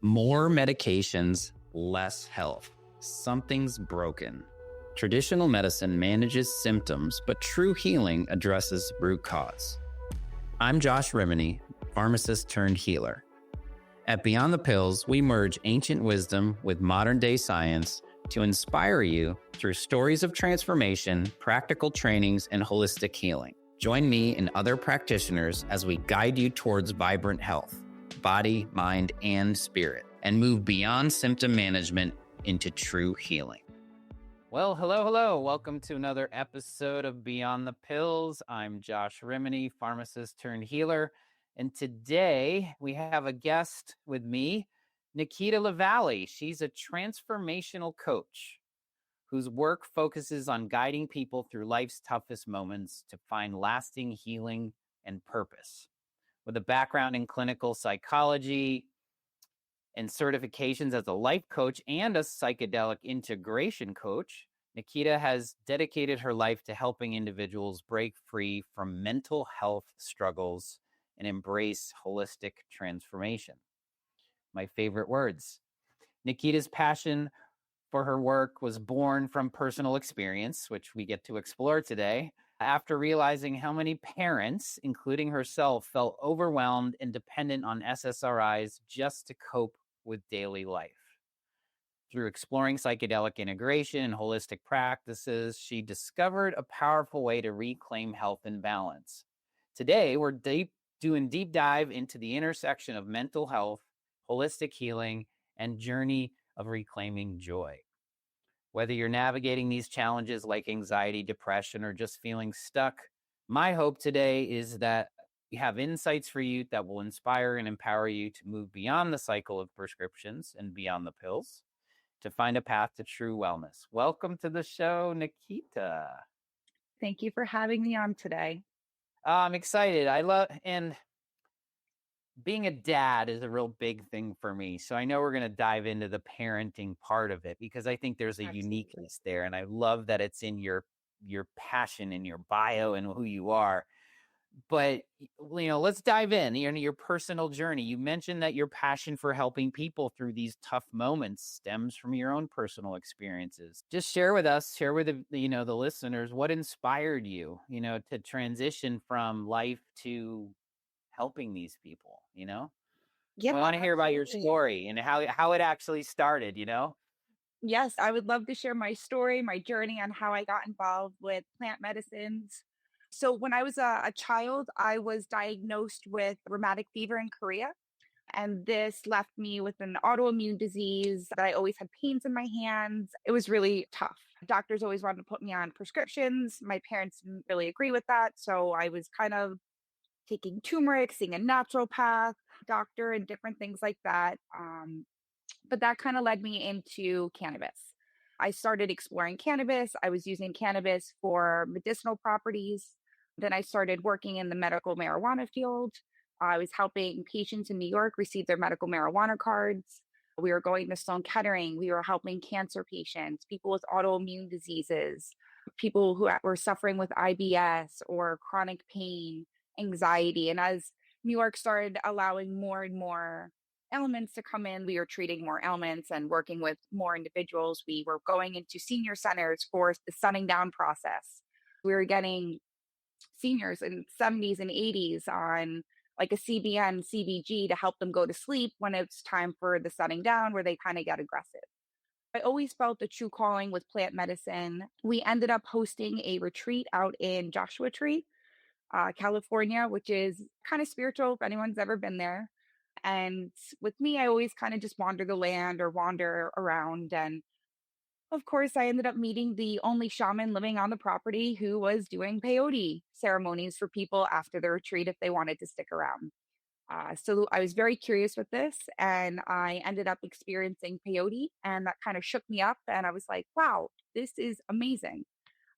More medications, less health. Something's broken. Traditional medicine manages symptoms, but true healing addresses root cause. I'm Josh Rimini, pharmacist turned healer. At Beyond the Pills, we merge ancient wisdom with modern day science to inspire you through stories of transformation, practical trainings, and holistic healing. Join me and other practitioners as we guide you towards vibrant health, body, mind, and spirit, and move beyond symptom management into true healing. Well, hello. Welcome to another episode of Beyond the Pills. I'm Josh Rimini, pharmacist turned healer. And today we have a guest with me, Nikita Lavallie. She's a transformational coach whose work focuses on guiding people through life's toughest moments to find lasting healing and purpose. With a background in clinical psychology and certifications as a life coach and a psychedelic integration coach, Nikita has dedicated her life to helping individuals break free from mental health struggles and embrace holistic transformation. My favorite words. Nikita's passion for her work was born from personal experience, which we get to explore today, after realizing how many parents, including herself, felt overwhelmed and dependent on SSRIs just to cope with daily life. Through exploring psychedelic integration and holistic practices, she discovered a powerful way to reclaim health and balance. Today, we're doing deep dive into the intersection of mental health, holistic healing, and journey of reclaiming joy. Whether you're navigating these challenges like anxiety, depression, or just feeling stuck, my hope today is that we have insights for you that will inspire and empower you to move beyond the cycle of prescriptions and beyond the pills to find a path to true wellness. Welcome to the show, Nikita. Thank you for having me on today. I'm excited. And being a dad is a real big thing for me. So I know we're going to dive into the parenting part of it because I think there's a uniqueness there. And I love that it's in your passion and your bio and who you are. But, let's dive in your personal journey. You mentioned that your passion for helping people through these tough moments stems from your own personal experiences. Just share with the listeners, what inspired you, to transition from life to helping these people, Yeah, I want to hear about your absolutely. story and how it actually started, Yes, I would love to share my story, my journey on how I got involved with plant medicines. So, when I was a child, I was diagnosed with rheumatic fever in Korea. And this left me with an autoimmune disease that I always had pains in my hands. It was really tough. Doctors always wanted to put me on prescriptions. My parents didn't really agree with that. So, I was kind of taking turmeric, seeing a naturopath, doctor, and different things like that. But that kind of led me into cannabis. I started exploring cannabis. I was using cannabis for medicinal properties. Then I started working in the medical marijuana field. I was helping patients in New York receive their medical marijuana cards. We were going to Sloan Kettering. We were helping cancer patients, people with autoimmune diseases, people who were suffering with IBS or chronic pain, anxiety. And as New York started allowing more and more elements to come in, we were treating more ailments and working with more individuals. We were going into senior centers for the sunning down process. We were getting seniors in 70s and 80s on like a CBN, CBG to help them go to sleep when it's time for the sunning down where they kind of get aggressive. I always felt a true calling with plant medicine. We ended up hosting a retreat out in Joshua Tree, California, which is kind of spiritual if anyone's ever been there. And with me, I always kind of just wander the land or wander around. And of course, I ended up meeting the only shaman living on the property who was doing peyote ceremonies for people after the retreat if they wanted to stick around. So I was very curious with this, and I ended up experiencing peyote, and that kind of shook me up. And I was like, wow, this is amazing.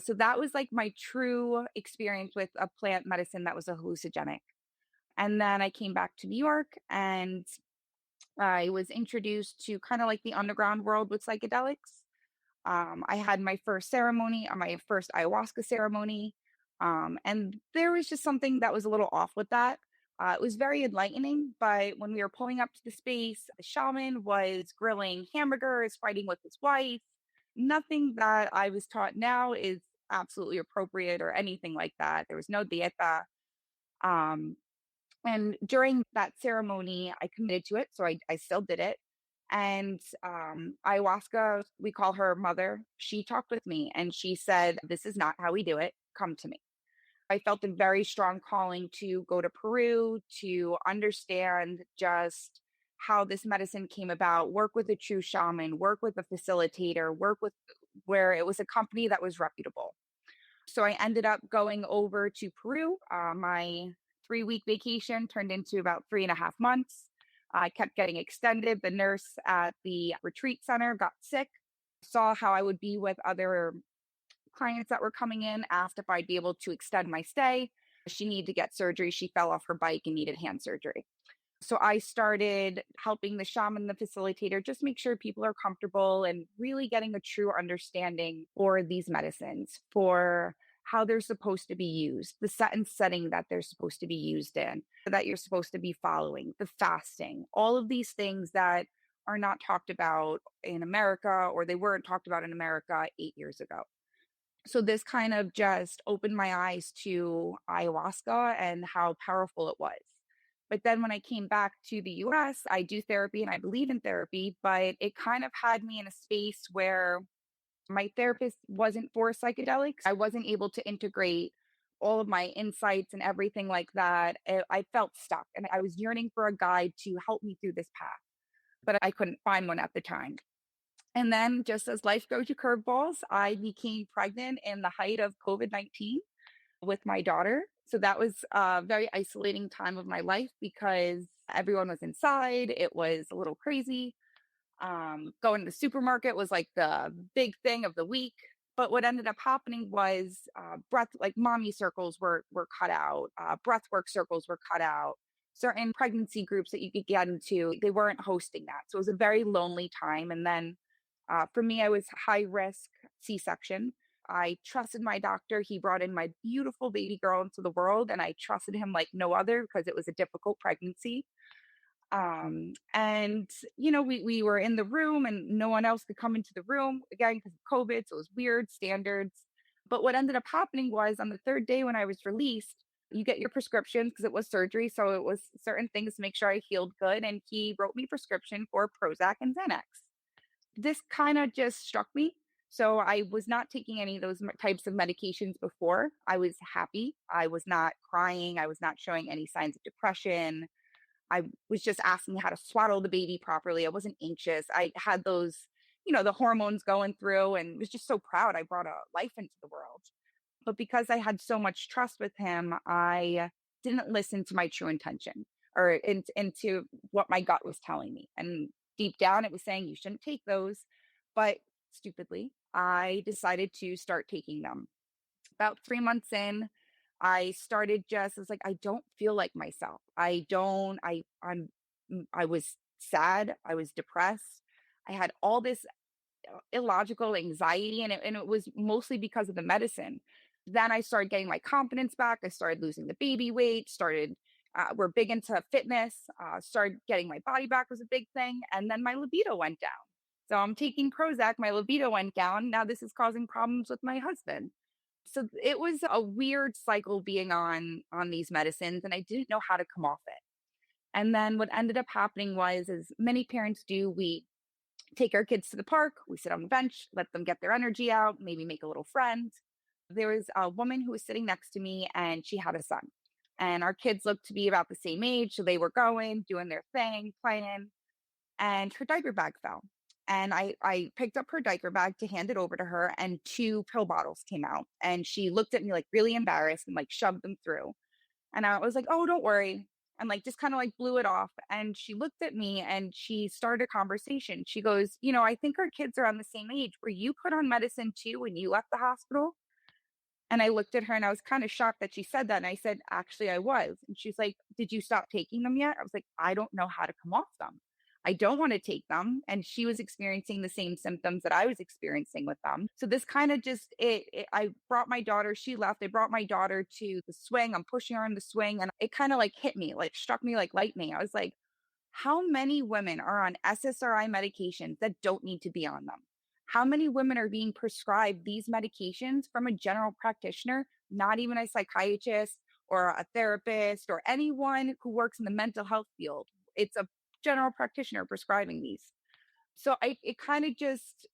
So that was like my true experience with a plant medicine that was a hallucinogenic. And then I came back to New York and I was introduced to kind of like the underground world with psychedelics. I had my first ceremony, my first ayahuasca ceremony. And there was just something that was a little off with that. It was very enlightening, but when we were pulling up to the space, the shaman was grilling hamburgers, fighting with his wife. Nothing that I was taught now is absolutely appropriate or anything like that. There was no dieta. Um, and during that ceremony, I committed to it. So I still did it. And ayahuasca, we call her mother, she talked with me and she said, "This is not how we do it. Come to me." I felt a very strong calling to go to Peru to understand just how this medicine came about, work with a true shaman, work with a facilitator, work with where it was a company that was reputable. So I ended up going over to Peru. My 3 week vacation turned into about 3.5 months. I kept getting extended. The nurse at the retreat center got sick, saw how I would be with other clients that were coming in, asked if I'd be able to extend my stay. She needed to get surgery. She fell off her bike and needed hand surgery. So I started helping the shaman, the facilitator, just make sure people are comfortable and really getting a true understanding for these medicines, for how they're supposed to be used, the set and setting that they're supposed to be used in, that you're supposed to be following, the fasting, all of these things that are not talked about in America, or they weren't talked about in America 8 years ago. So this kind of just opened my eyes to ayahuasca and how powerful it was. But then when I came back to the US, I do therapy and I believe in therapy, but it kind of had me in a space where my therapist wasn't for psychedelics. I wasn't able to integrate all of my insights and everything like that. I felt stuck and I was yearning for a guide to help me through this path, but I couldn't find one at the time. And then, just as life throws you curveballs, I became pregnant in the height of COVID-19 with my daughter. So that was a very isolating time of my life because everyone was inside. It was a little crazy. Going to the supermarket was like the big thing of the week. But what ended up happening was breath, like mommy circles were cut out, breathwork circles were cut out. Certain pregnancy groups that you could get into, they weren't hosting that. So it was a very lonely time. And then for me, I was high risk C-section. I trusted my doctor. He brought in my beautiful baby girl into the world, and I trusted him like no other because it was a difficult pregnancy. And we were in the room, and no one else could come into the room again because of COVID. So it was weird standards. But what ended up happening was on the third day when I was released, you get your prescriptions because it was surgery. So it was certain things to make sure I healed good. And he wrote me prescription for Prozac and Xanax. This kind of just struck me. So I was not taking any of those types of medications before. I was happy. I was not crying. I was not showing any signs of depression. I was just asking how to swaddle the baby properly. I wasn't anxious. I had those, the hormones going through and was just so proud I brought a life into the world. But because I had so much trust with him, I didn't listen to my true intention or into what my gut was telling me. And deep down, it was saying you shouldn't take those. But stupidly, I decided to start taking them. About 3 months in, I started just, I was like, I don't feel like myself. I don't, I was sad. I was depressed. I had all this illogical anxiety and it was mostly because of the medicine. Then I started getting my confidence back. I started losing the baby weight, started we're big into fitness, started getting my body back was a big thing. And then my libido went down. So I'm taking Prozac, my libido went down. Now this is causing problems with my husband. So it was a weird cycle being on these medicines and I didn't know how to come off it. And then what ended up happening was, as many parents do, we take our kids to the park, we sit on the bench, let them get their energy out, maybe make a little friend. There was a woman who was sitting next to me and she had a son. And our kids looked to be about the same age. So they were going, doing their thing, playing, and her diaper bag fell. And I picked up her diaper bag to hand it over to her, and two pill bottles came out. And she looked at me like really embarrassed and like shoved them through. And I was like, "Oh, don't worry." And like just kind of like blew it off. And she looked at me and she started a conversation. She goes, "I think our kids are on the same age. Were you put on medicine too when you left the hospital?" And I looked at her and I was kind of shocked that she said that. And I said, "Actually, I was." And she's like, "Did you stop taking them yet?" I was like, "I don't know how to come off them." I don't want to take them. And she was experiencing the same symptoms that I was experiencing with them. So this kind of just, I brought my daughter, she left. I brought my daughter to the swing. I'm pushing her on the swing. And it kind of like hit me, like struck me like lightning. I was like, how many women are on SSRI medications that don't need to be on them? How many women are being prescribed these medications from a general practitioner, not even a psychiatrist or a therapist or anyone who works in the mental health field? It's a general practitioner prescribing these. So it kind of just,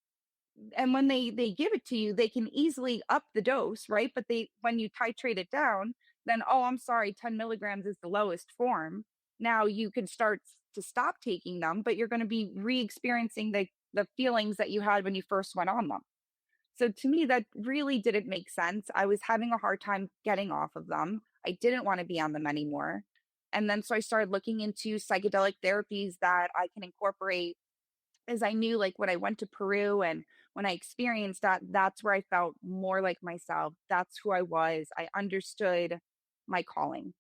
and when they give it to you, they can easily up the dose, right? But they, when you titrate it down, then, oh, I'm sorry, 10 milligrams is the lowest form. Now you can start to stop taking them, but you're going to be re-experiencing the feelings that you had when you first went on them. So to me, that really didn't make sense. I was having a hard time getting off of them. I didn't want to be on them anymore. And then so I started looking into psychedelic therapies that I can incorporate, as I knew, like when I went to Peru and when I experienced that, that's where I felt more like myself. That's who I was. I understood my calling.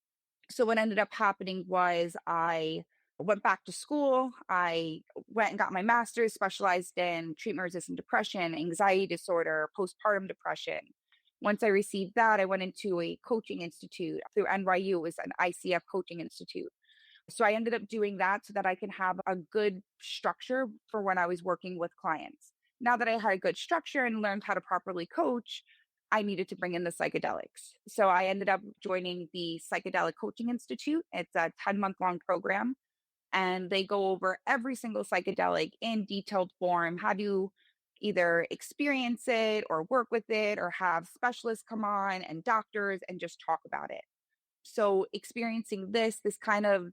So what ended up happening was I went back to school. I went and got my master's, specialized in treatment resistant depression, anxiety disorder, postpartum depression. Once I received that, I went into a coaching institute through NYU. It was an ICF coaching institute. So I ended up doing that so that I can have a good structure for when I was working with clients. Now that I had a good structure and learned how to properly coach, I needed to bring in the psychedelics. So I ended up joining the Psychedelic Coaching Institute. It's a 10-month long program, and they go over every single psychedelic in detailed form, how to either experience it or work with it or have specialists come on and doctors and just talk about it. So experiencing this kind of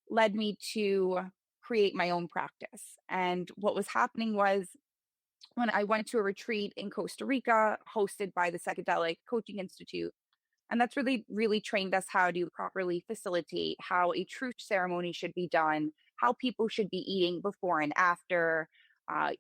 led me to create my own practice. And what was happening was when I went to a retreat in Costa Rica hosted by the Psychedelic Coaching Institute, and that's really, really trained us how to properly facilitate how a truth ceremony should be done, how people should be eating before and after,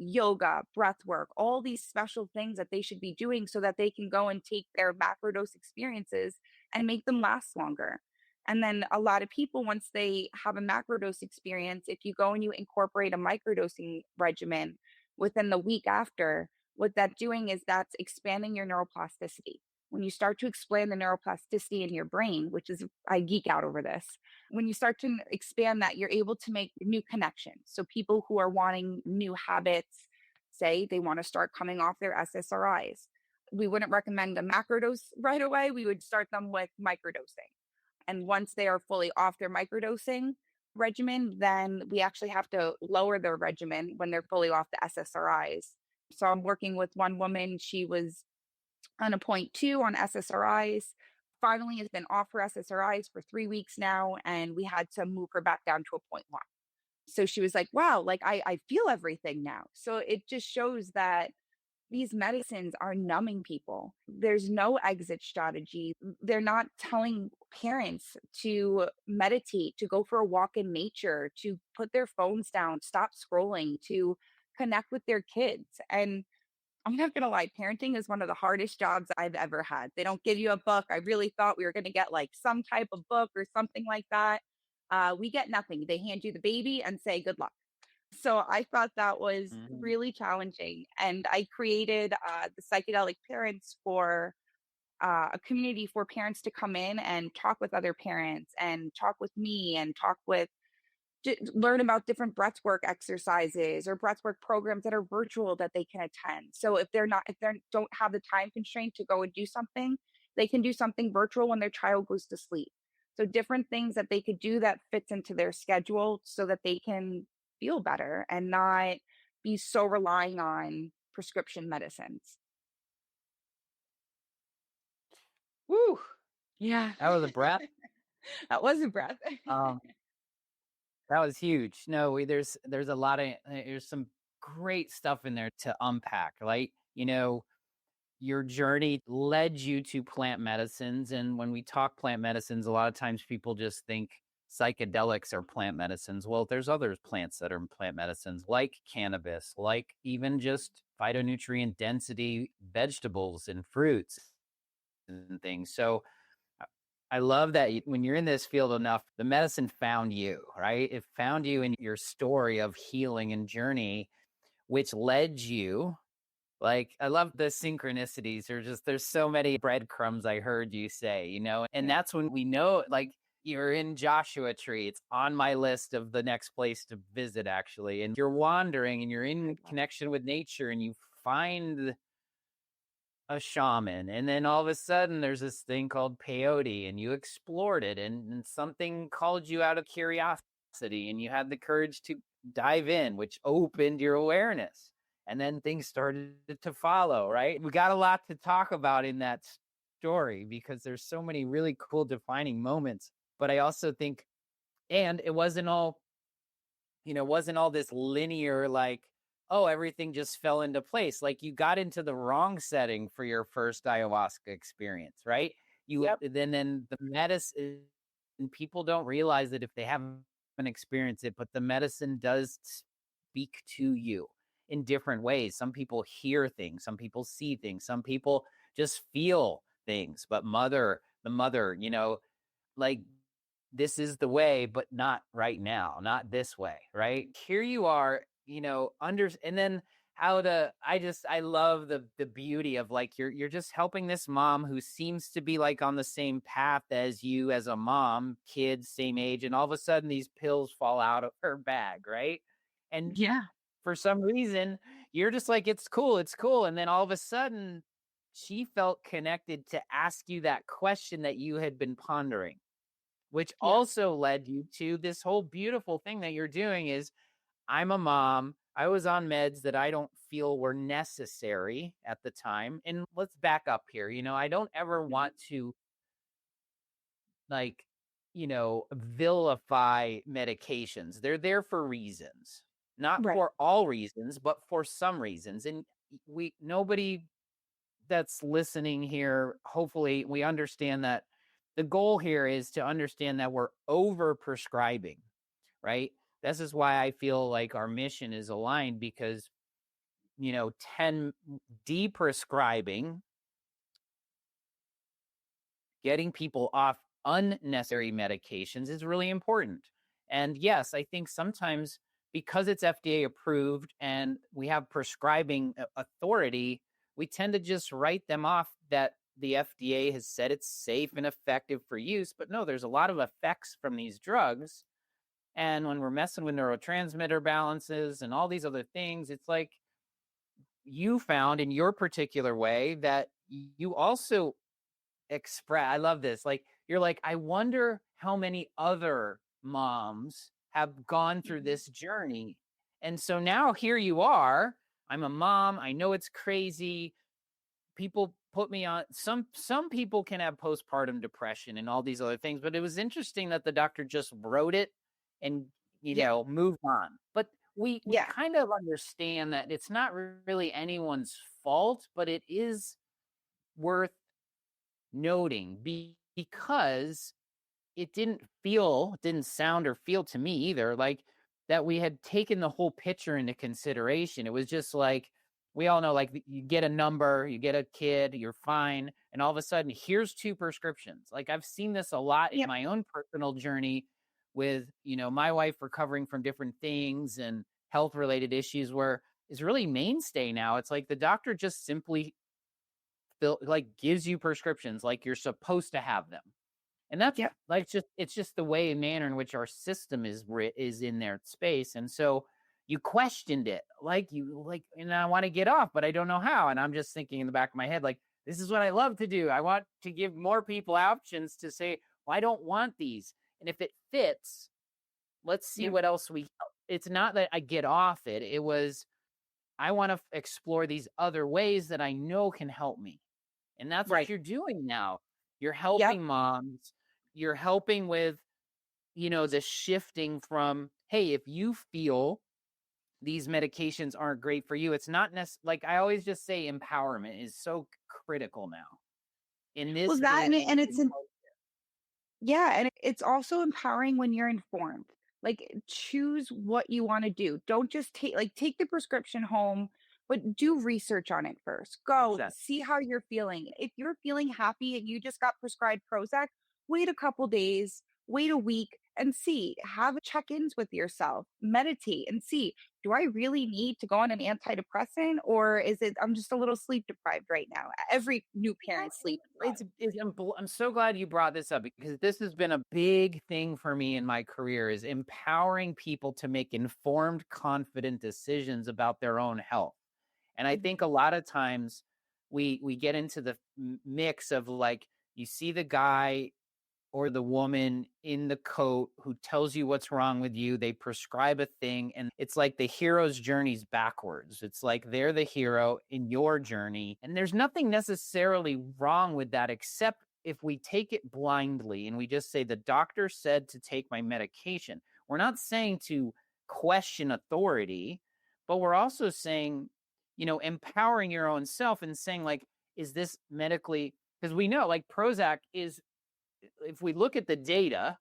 yoga, breath work, all these special things that they should be doing so that they can go and take their macrodose experiences and make them last longer. And then a lot of people, once they have a macrodose experience, if you go and you incorporate a microdosing regimen within the week after, what that's doing is that's expanding your neuroplasticity. When you start to explain the neuroplasticity in your brain, which is, I geek out over this, when you start to expand that, you're able to make new connections. So people who are wanting new habits, say they want to start coming off their SSRIs, we wouldn't recommend a macrodose right away. We would start them with microdosing. And once they are fully off their microdosing regimen, then we actually have to lower their regimen when they're fully off the SSRIs. So I'm working with one woman. She was on a point two on SSRIs. Finally, has been off her SSRIs for 3 weeks now, and we had to move her back down to a point one. So she was like, wow, like I feel everything now. So it just shows that these medicines are numbing people. There's no exit strategy. They're not telling parents to meditate, to go for a walk in nature, to put their phones down, stop scrolling, to connect with their kids. And I'm not going to lie, parenting is one of the hardest jobs I've ever had. They don't give you a book. I really thought we were going to get like some type of book or something like that. We get nothing. They hand you the baby and say good luck. So I thought that was Mhm. really challenging. And I created the Psychedelic Parents for a community for parents to come in and talk with other parents and talk with me and talk with learn about different breathwork exercises or breathwork programs that are virtual that they can attend. So if they don't have the time constraint to go and do something, they can do something virtual when their child goes to sleep. So different things that they could do that fits into their schedule so that they can feel better and not be so relying on prescription medicines. Woo! Yeah, That was a breath. that was a breath. Um, that was huge. No, there's a lot of there's some great stuff in there to unpack. Like, your journey led you to plant medicines. And when we talk plant medicines, a lot of times people just think psychedelics are plant medicines. Well, there's other plants that are plant medicines, like cannabis, like even just phytonutrient density vegetables and fruits and things. So I love that when you're in this field enough, the medicine found you, right? It found you in your story of healing and journey, which led you. Like, I love the synchronicities. There's so many breadcrumbs I heard you say, and Yeah. that's when we know, like, you're in Joshua Tree. It's on my list of the next place to visit, actually. And you're wandering and you're I in love it. connection with nature and you find a shaman. And then all of a sudden there's this thing called peyote and you explored it and something called you out of curiosity and you had the courage to dive in, which opened your awareness. And then things started to follow, right? We got a lot to talk about in that story because there's so many really cool defining moments. But I also think, and it wasn't all this linear, like, oh, everything just fell into place. Like you got into the wrong setting for your first ayahuasca experience, right? You Yep. then the medicine, and people don't realize that if they haven't experienced it, but the medicine does speak to you in different ways. Some people hear things, some people see things, some people just feel things. But the mother, like, this is the way, but not right now, not this way, right? Here you are, and then I love the beauty of, like, you're just helping this mom who seems to be like on the same path as you as a mom, kids same age, and all of a sudden these pills fall out of her bag, right? And Yeah. for some reason, you're just like, it's cool. And then all of a sudden she felt connected to ask you that question that you had been pondering, which Yeah. also led you to this whole beautiful thing that you're doing is, I'm a mom. I was on meds that I don't feel were necessary at the time. And let's back up here. I don't ever Mhm. want to, like, vilify medications. They're there for reasons, not Right. for all reasons, but for some reasons. And nobody that's listening here, hopefully we understand that the goal here is to understand that we're over prescribing, right? This is why I feel like our mission is aligned because, 10 deprescribing, getting people off unnecessary medications is really important. And yes, I think sometimes because it's FDA approved and we have prescribing authority, we tend to just write them off that the FDA has said it's safe and effective for use. But no, there's a lot of effects from these drugs. And when we're messing with neurotransmitter balances and all these other things, it's like you found in your particular way that you also express. I love this. Like, you're like, I wonder how many other moms have gone through Mhm. this journey. And so now here you are. I'm a mom. I know it's crazy. People put me on, some people can have postpartum depression and all these other things, but it was interesting that the doctor just wrote it and Yeah. moved on. But we Yeah. kind of understand that it's not really anyone's fault, but it is worth noting because it didn't sound or feel to me either like that we had taken the whole picture into consideration. It was just like, we all know, like, you get a number, you get a kid, you're fine, and all of a sudden here's two prescriptions. Like, I've seen this a lot in Yep. my own personal journey with, my wife recovering from different things and health related issues, where is really mainstay now. It's like the doctor just simply gives you prescriptions like you're supposed to have them. And that's Yep. like, it's just the way and manner in which our system is in their space. And so you questioned it, and I want to get off, but I don't know how. And I'm just thinking in the back of my head, like, this is what I love to do. I want to give more people options to say, well, I don't want these. And if it fits, let's see Yep. what else it's not that I get off it. It was, I want to explore these other ways that I know can help me. And that's what Right. you're doing now. You're Yep. helping moms. You're helping with, the shifting from, hey, if you feel these medications aren't great for you, it's not like I always just say empowerment is so critical now in Well, this that day. yeah, and it's also empowering when you're informed. Like, choose what you want to do. Don't just take the prescription home, but do research on it first. Go That see how you're feeling. If you're feeling happy and you just got prescribed Prozac, wait a couple days, wait a week and see, have check-ins with yourself, meditate and see, do I really need to go on an antidepressant or is it I'm just a little sleep deprived right now? Every new parent sleep deprived. I'm so glad you brought this up because this has been a big thing for me in my career is empowering people to make informed, confident decisions about their own health. And I think a Mhm. lot of times we get into the mix of like you see the guy or the woman in the coat who tells you what's wrong with you. They prescribe a thing, and it's like the hero's journey's backwards. It's like they're the hero in your journey. And there's nothing necessarily wrong with that, except if we take it blindly and we just say, the doctor said to take my medication. We're not saying to question authority, but we're also saying, empowering your own self and saying, like, is this medically? Because we know, like, Prozac is, if we look at the data,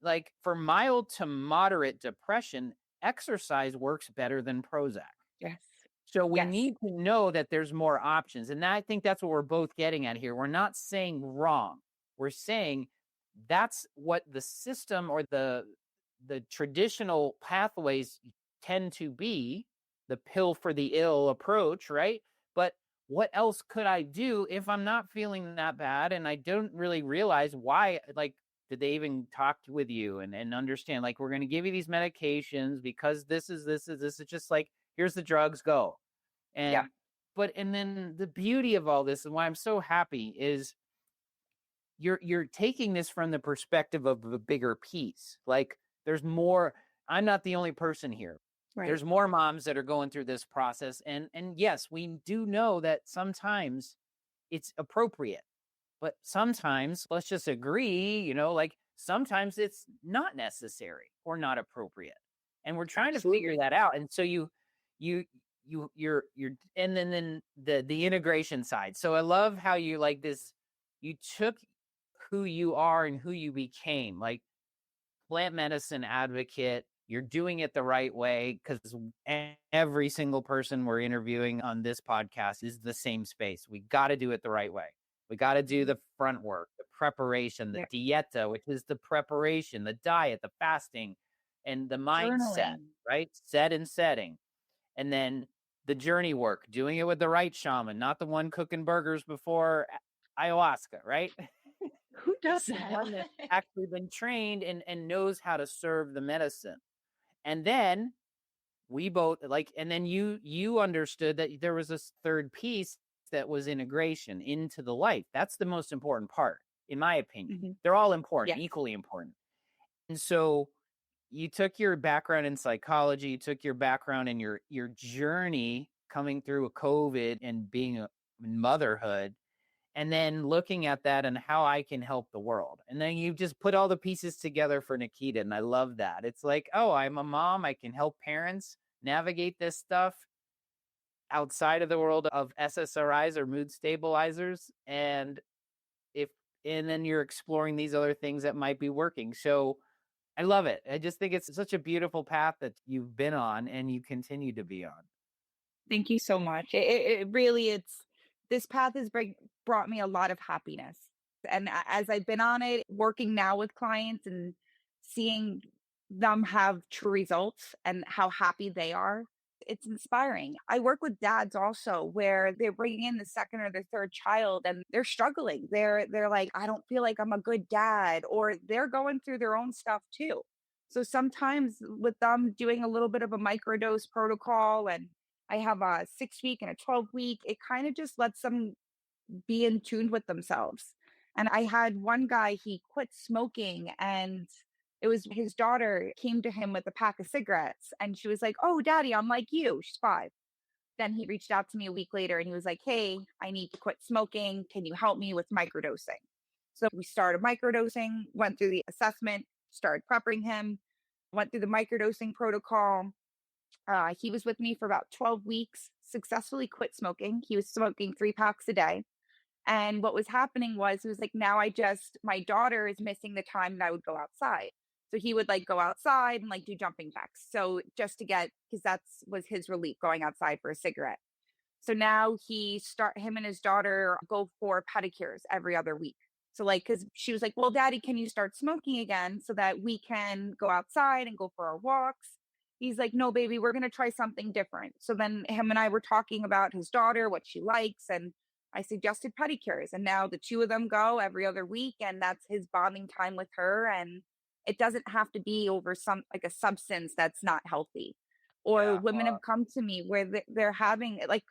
like for mild to moderate depression, exercise works better than Prozac. Yes. So we Yes. need to know that there's more options. And I think that's what we're both getting at here. We're not saying wrong. We're saying that's what the system or the traditional pathways tend to be, the pill for the ill approach, right? But what else could I do if I'm not feeling that bad and I don't really realize why? Like, did they even talk with you and understand, like, we're going to give you these medications because this is just like, here's the drugs, go. Yeah. And then the beauty of all this and why I'm so happy is you're taking this from the perspective of a bigger piece. Like, there's more. I'm not the only person here. Right. There's more moms that are going through this process. And yes, we do know that sometimes it's appropriate. But sometimes, let's just agree, like sometimes it's not necessary or not appropriate. And we're trying to figure Absolutely. that out. And so you you're and then the integration side. So I love how you like this, you took who you are and who you became, like plant medicine advocate. You're doing it the right way because every single person we're interviewing on this podcast is the same space. We got to do it the right way. We got to do Mhm. the front work, the preparation, the Yeah. dieta, which is the preparation, the diet, the fasting, and the mindset, Journaling. right? Set and setting. And then the journey work, doing it with the right shaman, not the one cooking burgers before ayahuasca, right? Who does The that? one that's actually been trained and knows how to serve the medicine. And then we both like, and then you understood that there was this third piece that was integration into the life. That's the most important part, in my opinion. Mhm. They're all important, Yes. equally important. And so you took your background in psychology, you took your background in your journey coming through a COVID and being in motherhood, and then looking at that and how I can help the world. And then you just put all the pieces together for Nikita. And I love that. It's like, oh, I'm a mom. I can help parents navigate this stuff outside of the world of SSRIs or mood stabilizers. If, and then you're exploring these other things that might be working. So I love it. I just think it's such a beautiful path that you've been on and you continue to be on. Thank you so much. It really, it's this path has brought me a lot of happiness. And as I've been on it, working now with clients and seeing them have true results and how happy they are, it's inspiring. I work with dads also where they're bringing in the second or the third child and they're struggling. They're like, I don't feel like I'm a good dad, or they're going through their own stuff too. So sometimes with them doing a little bit of a microdose protocol, and I have a 6 week and a 12 week, it kind of just lets them be in tune with themselves. And I had one guy, he quit smoking, and it was his daughter came to him with a pack of cigarettes and she was like, "Oh, daddy, I'm like you." She's 5. Then he reached out to me a week later and he was like, "Hey, I need to quit smoking. Can you help me with microdosing?" So we started microdosing, went through the assessment, started prepping him, went through the microdosing protocol. He was with me for about 12 weeks, successfully quit smoking. He was smoking 3 packs a day. And what was happening was, it was like, now my daughter is missing the time that I would go outside. So he would like go outside and like do jumping jacks. So just to get, because that's was his relief, going outside for a cigarette. So now him and his daughter go for pedicures every other week. So like, cause she was like, well, daddy, can you start smoking again so that we can go outside and go for our walks? He's like, no, baby, we're going to try something different. So then him and I were talking about his daughter, what she likes. And I suggested pedicures. And now the two of them go every other week. And that's his bonding time with her. And it doesn't have to be over some like a substance that's not healthy. Or Yeah. women have come to me where they're having like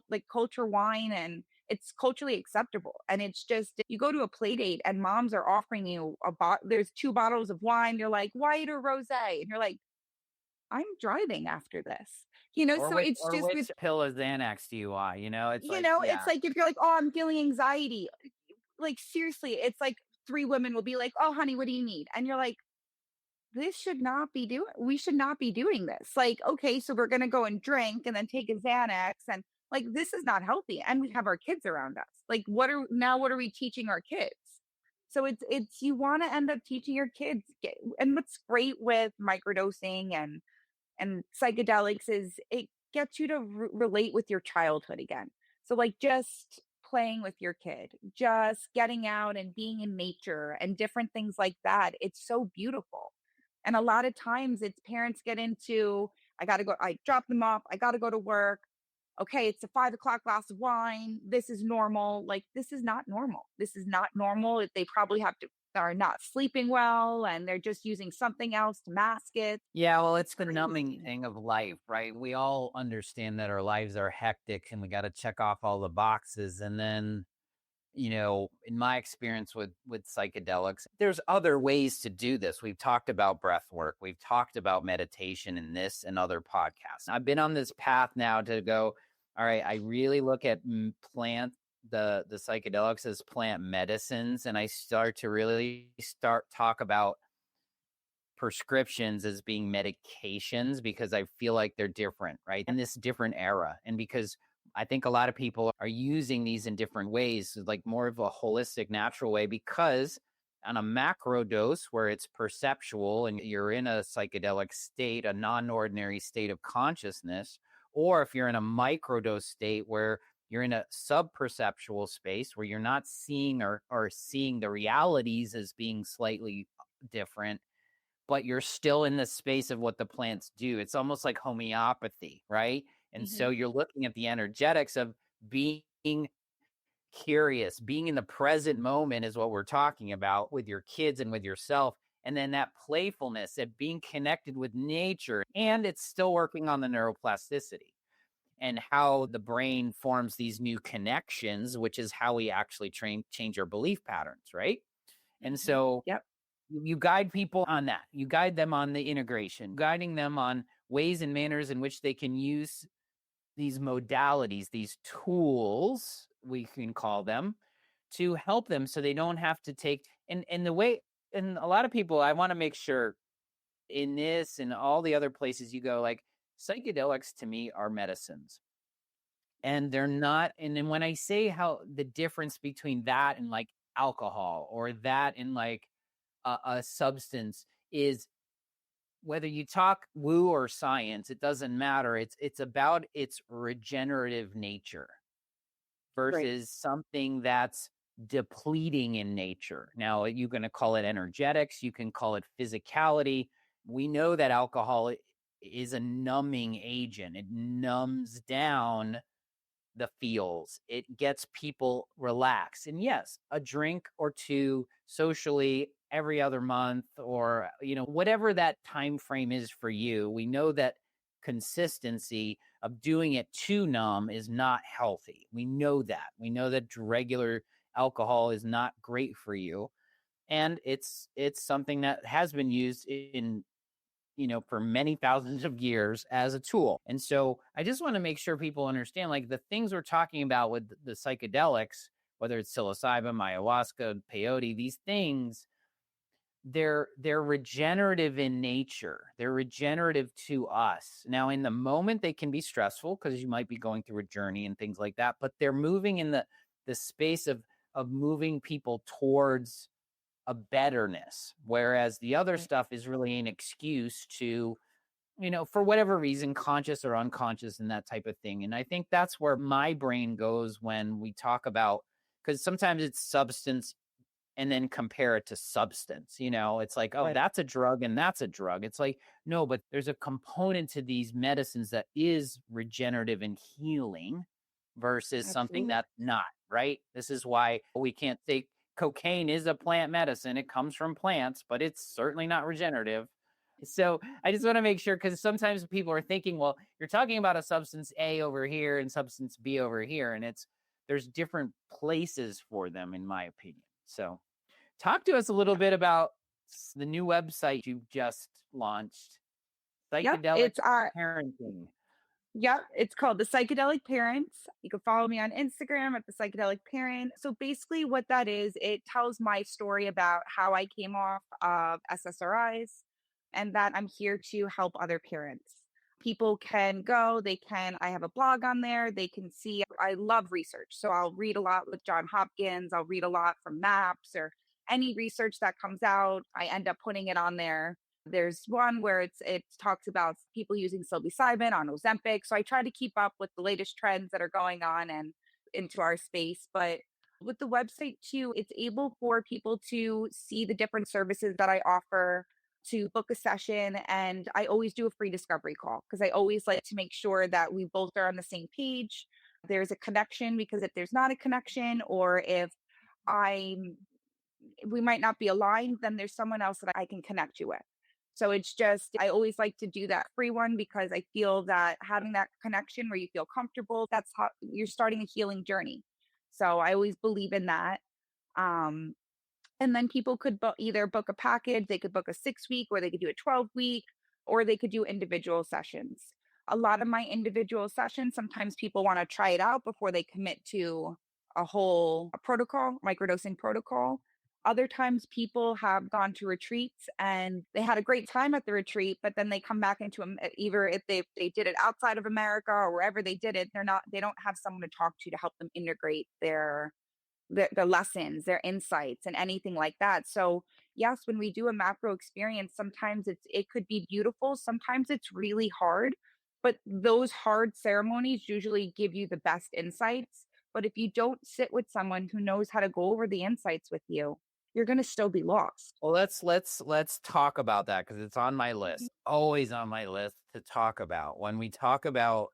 like culture wine, and it's culturally acceptable. And it's just you go to a play date and moms are offering you there's two bottles of wine. You're like, white or rosé? And you're like, I'm driving after this. So it's Or just which pill is Xanax do you want? It's like, it's yeah. like if you're like, oh, I'm feeling anxiety. Like seriously, it's like three women will be like, oh, honey, what do you need? And you're like, this should not be doing we should not be doing this. Like, okay, so we're gonna go and drink and then take a Xanax, and like this is not healthy. And we have our kids around us. Like, what are we teaching our kids? So it's you want to end up teaching your kids. And what's great with microdosing and psychedelics is it gets you to relate with your childhood again. So like just playing with your kid, just getting out and being in nature and different things like that. It's so beautiful. And a lot of times it's parents get into, I got to go, I drop them off, I got to go to work. Okay, it's a 5 o'clock glass of wine. This is normal. Like, this is not normal. This is not normal. They probably are not sleeping well, and they're just using something else to mask it. Yeah, well, it's the numbing Crazy. thing of life, right? We all understand that our lives are hectic and we got to check off all the boxes. And then, in my experience with psychedelics, there's other ways to do this. We've talked about breath work. We've talked about meditation in this and other podcasts. I've been on this path now to go, all right, I really look at the psychedelics as plant medicines, and I start to really talk about prescriptions as being medications because I feel like they're different, right? In this different era. And because I think a lot of people are using these in different ways, like more of a holistic, natural way, because on a macro dose where it's perceptual and you're in a psychedelic state, a non ordinary state of consciousness, or if you're in a microdose state where you're in a sub-perceptual space where you're not seeing or seeing the realities as being slightly different, but you're still in the space of what the plants do. It's almost like homeopathy, right? And so Hmm. you're looking at the energetics of being curious, being in the present moment is what we're talking about with your kids and with yourself. And then that playfulness, that being connected with nature, and it's still working on the neuroplasticity and how the brain forms these new connections, which is how we actually change our belief patterns, right? And Hmm. so Yep. you guide people on that. You guide them on the integration, guiding them on ways and manners in which they can use these modalities, these tools, we can call them, to help them so they don't have to take and the way and a lot of people, I want to make sure in this and all the other places you go, like psychedelics to me are medicines. And they're not, and then when I say how the difference between that and like alcohol or that and like a substance is, whether you talk woo or science, it doesn't matter. It's about its regenerative nature Right. versus something that's depleting in nature. Now, you're going to call it energetics, you can call it physicality. We know that alcohol is a numbing agent. It numbs down the feels. It gets people relaxed. And yes, a drink or two socially every other month or whatever that time frame is for you. We know that consistency of doing it too numb is not healthy. We know that. We know that regular alcohol is not great for you. And it's something that has been used in for many thousands of years as a tool. And so I just want to make sure people understand, like, the things we're talking about with the psychedelics, whether it's psilocybin, ayahuasca, peyote, these things, they're regenerative in nature. They're regenerative to us. Now, in the moment, they can be stressful because you might be going through a journey and things like that, but they're moving in the space of moving people towards a betterness, whereas the other Right. stuff is really an excuse to, for whatever reason, conscious or unconscious and that type of thing. And I think that's where my brain goes when we talk about, because sometimes it's substance and then compare it to substance. It's like, oh, Right. that's a drug and that's a drug. It's like, no, but there's a component to these medicines that is regenerative and healing versus something Absolutely. that's not, right? This is why we can't say cocaine is a plant medicine. It comes from plants, but it's certainly not regenerative. So I just want to make sure, because sometimes people are thinking, well, you're talking about a substance A over here and substance B over here, and there's different places for them, in my opinion. So talk to us a little bit about the new website you just launched, Yep. Psychedelic It's Parenting. Yep, it's called the Psychedelic Parents. You can follow me on Instagram at the Psychedelic Parent. So basically, what that is, it tells my story about how I came off of SSRIs and that I'm here to help other parents. People can go, I have a blog on there. They can see, I love research. So I'll read a lot with John Hopkins. I'll read a lot from MAPS or any research that comes out. I end up putting it on there. There's one where it talks about people using psilocybin on Ozempic. So I try to keep up with the latest trends that are going on and into our space. But with the website too, it's able for people to see the different services that I offer, to book a session. And I always do a free discovery call because I always like to make sure that we both are on the same page. There's a connection, because if there's not a connection, or if I we might not be aligned, then there's someone else that I can connect you with. So it's just, I always like to do that free one because I feel that having that connection where you feel comfortable, that's how you're starting a healing journey. So I always believe in that. Um, and then people could either book a package, they could book a 6 week, or they could do a 12 week, or they could do individual sessions. A lot of my individual sessions, sometimes people want to try it out before they commit to a protocol, microdosing protocol. Other times people have gone to retreats and they had a great time at the retreat, but then they come back into either if they did it outside of America or wherever they did it, they don't have someone to talk to help them integrate their lessons, their insights, and anything like that. So yes, when we do a macro experience, sometimes it could be beautiful, sometimes it's really hard, but those hard ceremonies usually give you the best insights. But if you don't sit with someone who knows how to go over the insights with you, you're going to still be lost. Well, let's talk about that, because it's on my list, always on my list to talk about. When we talk about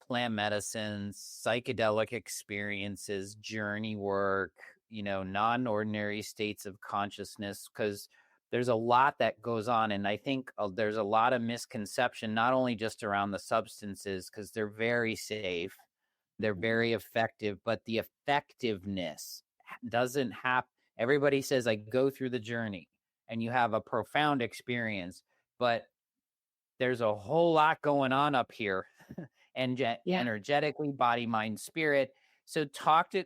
plant medicines, psychedelic experiences, journey work, non-ordinary states of consciousness, because there's a lot that goes on. And I think there's a lot of misconception, not only just around the substances, because they're very safe, they're Mhm. very effective, but the effectiveness doesn't happen. Everybody says, I go through the journey and you have a profound experience, but there's a whole lot going on up here and Yeah. energetically, body, mind, spirit. So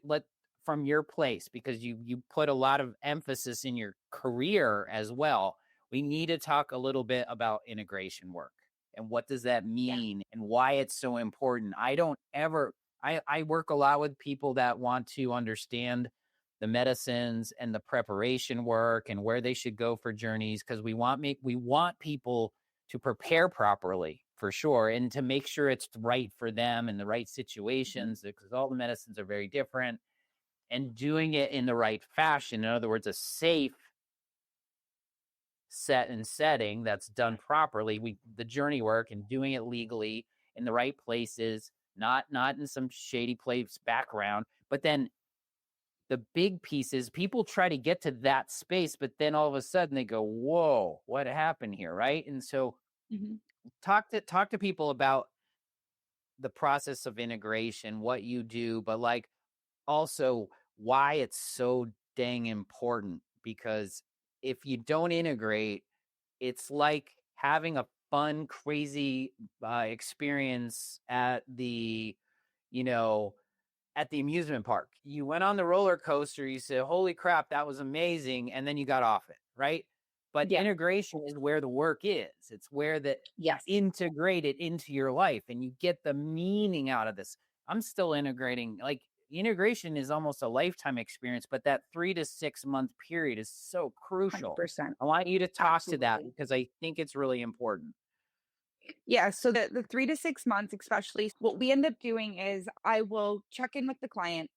let from your place, because you put a lot of emphasis in your career as well. We need to talk a little bit about integration work and what does that Yeah. mean and why it's so important. I work a lot with people that want to understand the medicines and the preparation work and where they should go for journeys, because we want people to prepare properly, for sure, and to make sure it's right for them in the right Mhm. situations, because all the medicines are very different, and doing it in the right fashion. In other words, a safe setting that's done properly. The journey work and doing it legally in the right places, not in some shady place background. But then the big piece is people try to get to that space, but then all of a sudden they go, whoa, what happened here? Right. And so Mhm. talk to people about the process of integration, what you do, but like also why it's so dang important. Because if you don't integrate, it's like having a fun, crazy experience you know, at the amusement park. You went on the roller coaster, you said, holy crap, that was amazing. And then you got off it, right? But Yeah. integration is where the work is. It's where you Yes. integrate it into your life and you get the meaning out of this. I'm still integrating. Like, integration is almost a lifetime experience, but that 3 to 6 month period is so crucial. 100%. I want you to talk to that Absolutely. because I think it's really important. Yeah, so the 3 to 6 months, especially, what we end up doing is I will check in with the client.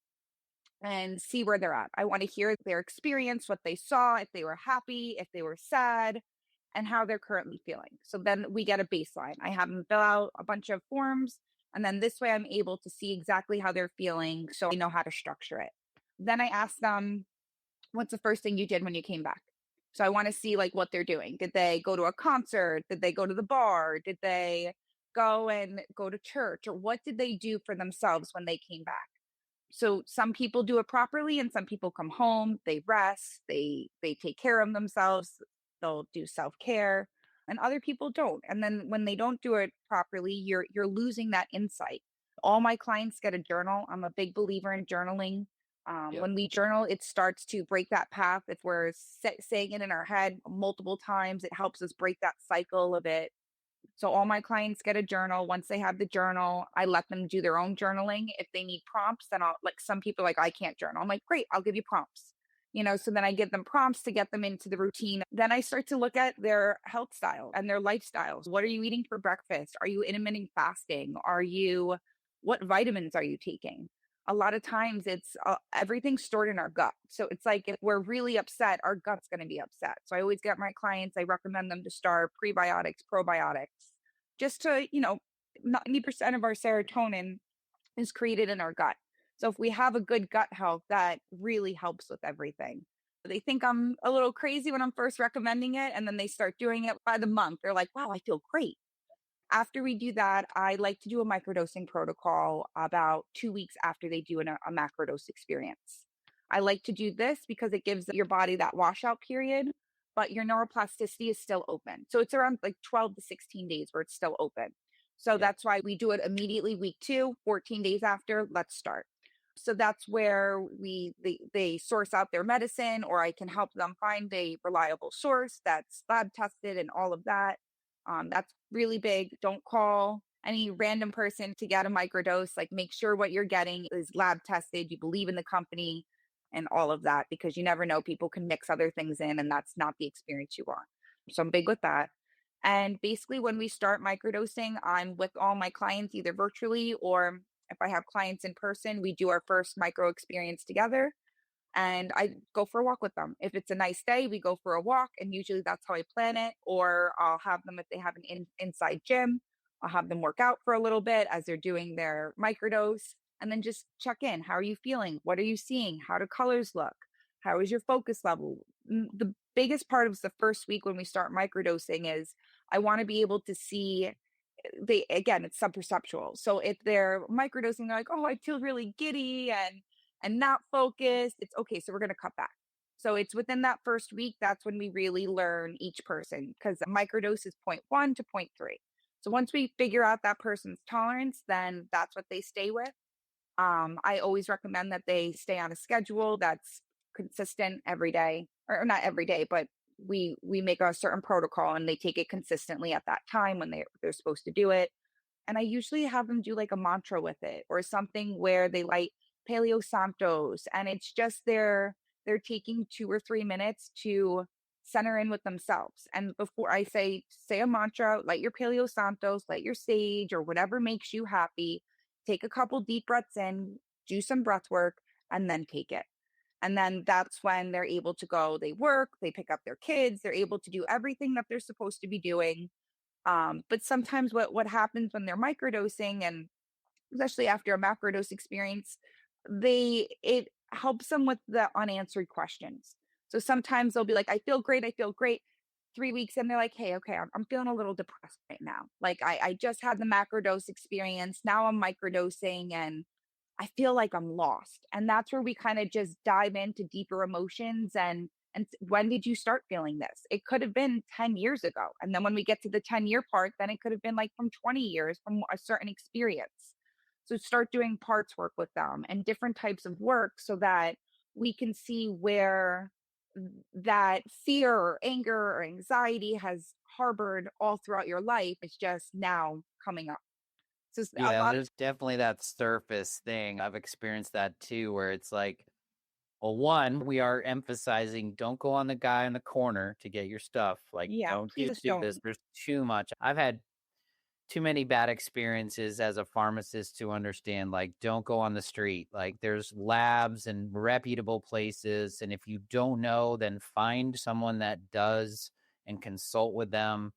and see where they're at. I want to hear their experience, what they saw, if they were happy, if they were sad, and how they're currently feeling. So then we get a baseline. I have them fill out a bunch of forms, and then this way I'm able to see exactly how they're feeling so I know how to structure it. Then I ask them, what's the first thing you did when you came back? So I want to see like what they're doing. Did they go to a concert? Did they go to the bar? Did they go to church? Or what did they do for themselves when they came back? So some people do it properly and some people come home, they rest, they take care of themselves, they'll do self-care, and other people don't. And then when they don't do it properly, you're losing that insight. All my clients get a journal. I'm a big believer in journaling. Yep. When we journal, it starts to break that path. If we're saying it in our head multiple times, it helps us break that cycle of it. So all my clients get a journal. Once they have the journal, I let them do their own journaling. If they need prompts, then I'll like some people are like, I can't journal. I'm like, great, I'll give you prompts. So then I give them prompts to get them into the routine. Then I start to look at their health style and their lifestyles. What are you eating for breakfast? Are you intermittent fasting? What vitamins are you taking? A lot of times it's everything's stored in our gut. So it's like if we're really upset, our gut's going to be upset. So I always get my clients, I recommend them to start prebiotics, probiotics, just to, 90% of our serotonin is created in our gut. So if we have a good gut health, that really helps with everything. They think I'm a little crazy when I'm first recommending it, and then they start doing it by the month. They're like, wow, I feel great. After we do that, I like to do a microdosing protocol about 2 weeks after they do a macrodose experience. I like to do this because it gives your body that washout period, but your neuroplasticity is still open. So it's around like 12 to 16 days where it's still open. So Yep. that's why we do it immediately week 2, 14 days after, let's start. So that's where they source out their medicine, or I can help them find a reliable source that's lab tested and all of that. That's really big. Don't call any random person to get a microdose. Like, make sure what you're getting is lab tested. You believe in the company and all of that, because you never know. People can mix other things in, and that's not the experience you want. So I'm big with that. And basically, when we start microdosing, I'm with all my clients either virtually, or if I have clients in person, we do our first micro experience together and I go for a walk with them. If it's a nice day, we go for a walk, and usually that's how I plan it. Or I'll have them, if they have an inside gym, I'll have them work out for a little bit as they're doing their microdose, and then just check in. How are you feeling? What are you seeing? How do colors look? How is your focus level? The biggest part of the first week when we start microdosing is I want to be able to see they again, it's subperceptual. So if they're microdosing, they're like, oh, I feel really giddy and not focused. It's okay. So we're going to cut back. So it's within that first week, that's when we really learn each person, because microdose is point 1 to point 3. So once we figure out that person's tolerance, then that's what they stay with. I always recommend that they stay on a schedule that's consistent every day, or not every day, but we make a certain protocol and they take it consistently at that time when they're supposed to do it. And I usually have them do like a mantra with it, or something where they light Paleo Santos, and it's just they're taking 2 or 3 minutes to center in with themselves. And before I say a mantra, light your Paleo Santos, light your sage, or whatever makes you happy. Take a couple deep breaths in, do some breath work, and then take it. And then that's when they're able to go, they work, they pick up their kids, they're able to do everything that they're supposed to be doing. But sometimes what happens when they're microdosing, and especially after a macrodose experience, it helps them with the unanswered questions. So sometimes they'll be like, I feel great, I feel great. 3 weeks and they're like, hey, okay, I'm feeling a little depressed right now. Like I just had the macrodose experience. Now I'm microdosing and I feel like I'm lost. And that's where we kind of just dive into deeper emotions and when did you start feeling this? It could have been 10 years ago. And then when we get to the 10-year part, then it could have been like from 20 years from a certain experience. So start doing parts work with them and different types of work so that we can see where that fear or anger or anxiety has harbored all throughout your life. It's just now coming up. So a Yeah, lot. there's definitely that surface thing. I've experienced that too, where it's like, well, one, we are emphasizing don't go on the guy in the corner to get your stuff. Like, Yeah, don't do please this. don't. There's too much. I've had too many bad experiences as a pharmacist to understand, like, don't go on the street. Like, there's labs and reputable places, and if you don't know, then find someone that does and consult with them.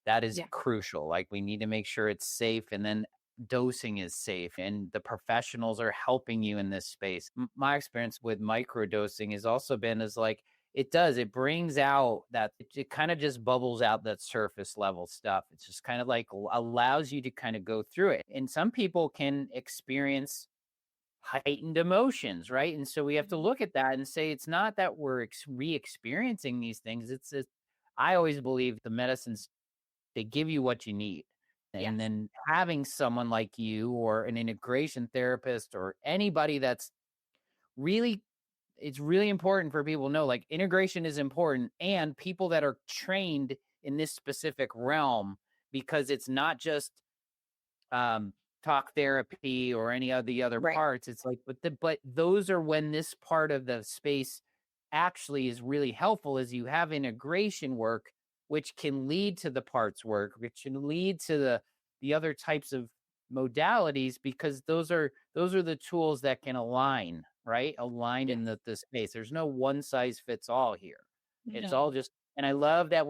That is Yeah. crucial. Like, we need to make sure it's safe, and then dosing is safe, and the professionals are helping you in this space. My experience with microdosing has also been is like, it brings out that it kind of just bubbles out that surface level stuff. It's just kind of like allows you to kind of go through it. And some people can experience heightened emotions, right? And so we have to Mhm. look at that and say it's not that we're re-experiencing these things. I always believe the medicines, they give you what you need. And Yes. then having someone like you or an integration therapist or anybody that's really, it's really important for people to know, like, integration is important, and people that are trained in this specific realm, because it's not just um talk therapy or any of the other Right. parts. It's like, but those are when this part of the space actually is really helpful, is you have integration work, which can lead to the parts work, which can lead to the other types of modalities, because those are the tools that can align Yes. in the space. There's no one size fits all here. It's all No. just, and I love that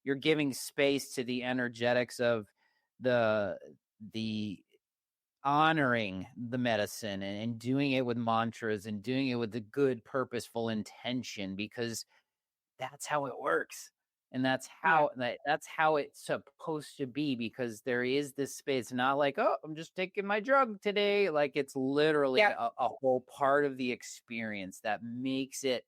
you're giving space to the energetics of the the honoring the medicine, and doing it with mantras and doing it with the good purposeful intention, because that's how it works. And Yeah. that's how it's supposed to be, because there is this space, not like, oh, I'm just taking my drug today. Like, it's literally Yep. a whole part of the experience that makes it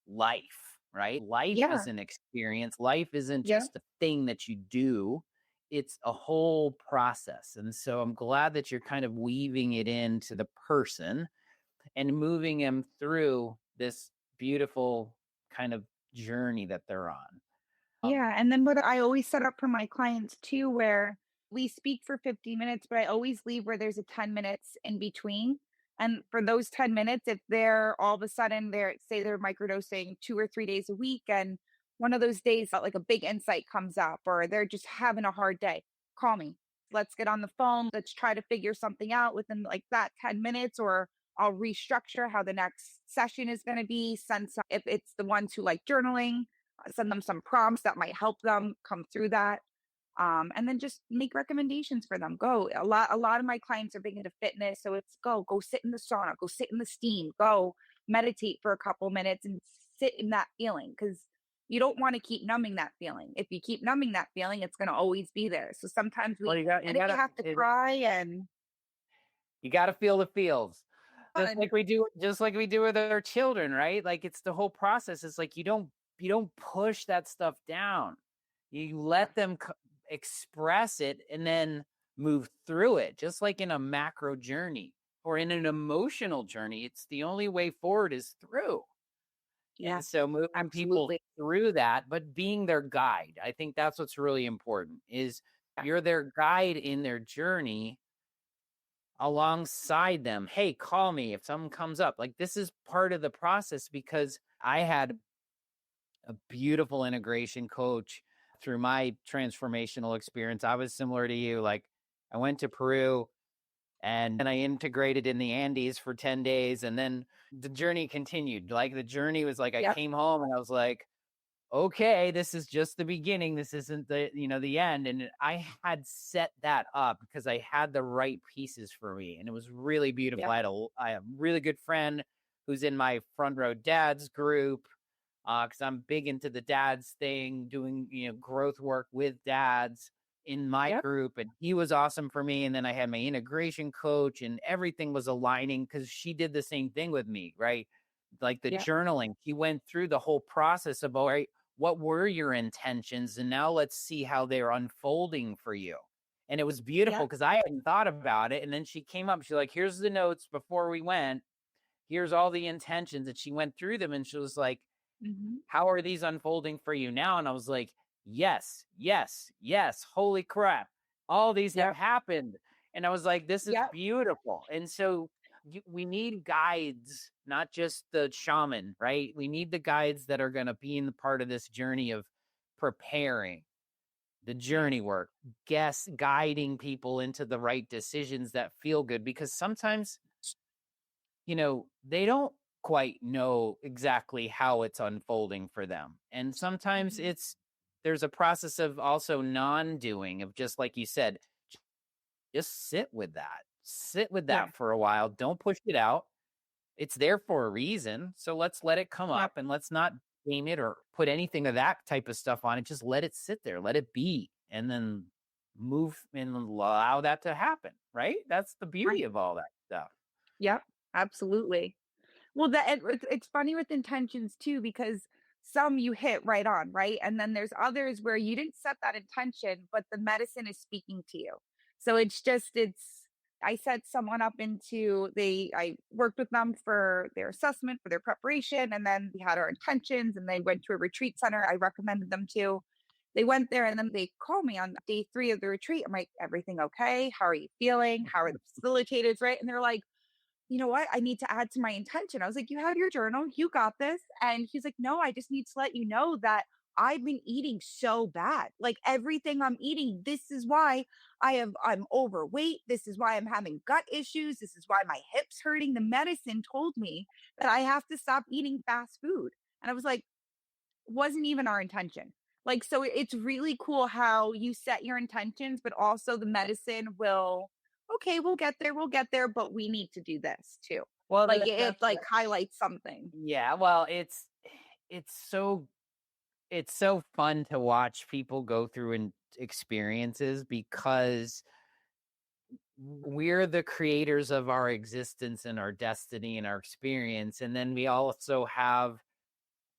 life, right? Life is Yeah. an experience. Life isn't Yeah. just a thing that you do. It's a whole process. And so I'm glad that you're kind of weaving it into the person and moving them through this beautiful kind of journey that they're on. Yeah, and then what I always set up for my clients too, where we speak for 50 minutes, but I always leave where there's a 10 minutes in between. And for those 10 minutes, if they're all of a sudden they're say they're microdosing 2 or 3 days a week, and one of those days that like a big insight comes up, or they're just having a hard day, call me. Let's get on the phone. Let's try to figure something out within like that 10 minutes, or I'll restructure how the next session is going to be. Send some, if it's the ones who like journaling, send them some prompts that might help them come through that. And then just make recommendations for them. Go. A lot of my clients are big into fitness. So it's go sit in the sauna, go sit in the steam, go meditate for a couple minutes and sit in that feeling. Cause you don't want to keep numbing that feeling. If you keep numbing that feeling, it's gonna always be there. So sometimes Well, and if you have to cry and you got to feel the feels. fun. Just like we do with our children, right? Like, it's the whole process. It's like, you don't push that stuff down. You Yeah. let them express it, and then move through it, just like in a macro journey or in an emotional journey. It's the only way forward is through. Yeah, And so moving people absolutely. through that, but being their guide. I think that's what's really important, is Yeah. you're their guide in their journey, alongside them. Hey, call me if something comes up. Like, this is part of the process, because I had a beautiful integration coach through my transformational experience. I was similar to you. Like, I went to Peru, and then I integrated in the Andes for 10 days, and then the journey continued. Like, the journey was like, I Yep. came home and I was like, okay, this is just the beginning. This isn't the end. And I had set that up because I had the right pieces for me. And it was really beautiful. Yep. I have a really good friend who's in my front row dads group. Because I'm big into the dads thing, doing, growth work with dads in my Yep. group. And he was awesome for me. And then I had my integration coach, and everything was aligning because she did the same thing with me, right? Like the Yep. journaling, he went through the whole process of, all right, what were your intentions? And now let's see how they're unfolding for you. And it was beautiful Yep. because I hadn't thought about it. And then she came up, she's like, here's the notes before we went. Here's all the intentions. And she went through them, and she was like, Hmm. how are these unfolding for you now? And I was like, yes, yes, yes. Holy crap. All these have Yep. happened. And I was like, this is Yep. beautiful. And so we need guides, not just the shaman, right? We need the guides that are going to be in the part of this journey of preparing. the Yeah. journey work, guiding people into the right decisions that feel good, because sometimes, they don't quite know exactly how it's unfolding for them. And sometimes Mhm. there's a process of also non-doing, of just like you said, just sit with that. Sit with Yeah. that for a while. Don't push it out. It's there for a reason. So let's let it come Yep. up, and let's not game it or put anything of that type of stuff on it. Just let it sit there, let it be, and then move and allow that to happen. Right. That's the beauty Right. of all that stuff. Yep. Absolutely. Well, it's funny with intentions too, because some you hit right on, right? And then there's others where you didn't set that intention, but the medicine is speaking to you. So I set someone up I worked with them for their assessment, for their preparation, and then we had our intentions and they went to a retreat center I recommended them to. They went there and then they called me on day 3 of the retreat. I'm like, everything okay? How are you feeling? How are the facilitators? Right. And they're like, you know what? I need to add to my intention. I was like, you have your journal, you got this. And he's like, no, I just need to let you know that I've been eating so bad. Like everything I'm eating, this is why I'm overweight. This is why I'm having gut issues. This is why my hips hurting. The medicine told me that I have to stop eating fast food. And I was like, wasn't even our intention. Like, so it's really cool how you set your intentions, but also the medicine will, okay, we'll get there, but we need to do this too. Well, Like it that's like highlights something. yeah. Well, it's so it's so fun to watch people go through and experiences, because we're the creators of our existence and our destiny and our experience. And then we also have